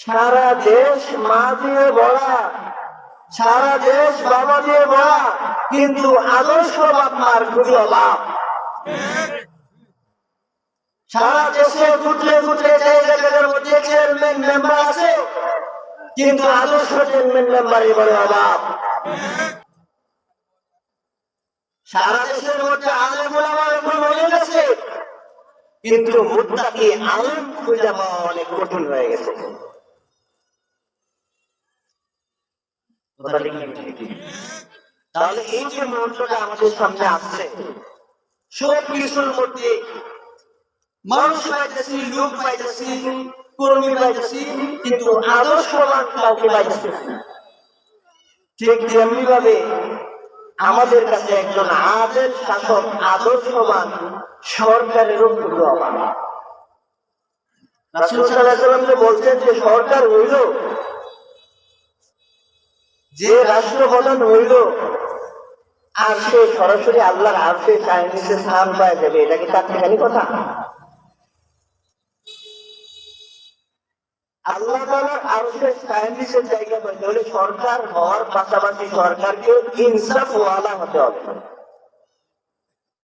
সারা দেশ মা দিয়ে ভরা, সারা দেশ বাবা দিয়ে ভরা, কিন্তু আদর্শ বাপ মার খুবই অভাব। সারা দেশে গুটলে গুটলে জায়গার মধ্যে চেয়ারম্যান মেম্বার আছে, কিন্তু আদর্শ চেয়ারম্যান মেম্বারের বড় অভাব। সারা দেশের মধ্যে আলেম ওলামা এখন হয়ে গেছে, কিন্তু মুত্তাকি আলেম খুঁজে পাওয়া অনেক কঠিন হয়ে গেছে। তাহলে এই যে মুহূর্তটা আমাদের সামনে আসছে, সব কিছুর মধ্যে মানুষ পাইতেছি, লোক পাইতেছি, কর্মী পাইতেছি, কিন্তু আদর্শবান কাউকে পাইতেছি না। ঠিক তেমনি ভাবে আমাদের কাছে একজন আদেশ শাসক, আদর্শবান সরকারেরও খুব অভাব। রাসূল সাল্লাল্লাহু আলাইহি ওয়াসাল্লাম যে বলছেন যে সরকার হইল, যে রাষ্ট্রপ্রধান হইল, আর সে সরাসরি আল্লাহর আরশে চাইনিজে স্থান পায় যাবে, এটা কি তার ঠিকানি কথা? আল্লাহ তাআলার আরশে চাইনিজের জায়গা পাইতে হলে সরকার হওয়ার পাশাপাশি সরকারকে ইনসাফ ওয়ালা হতে হবে।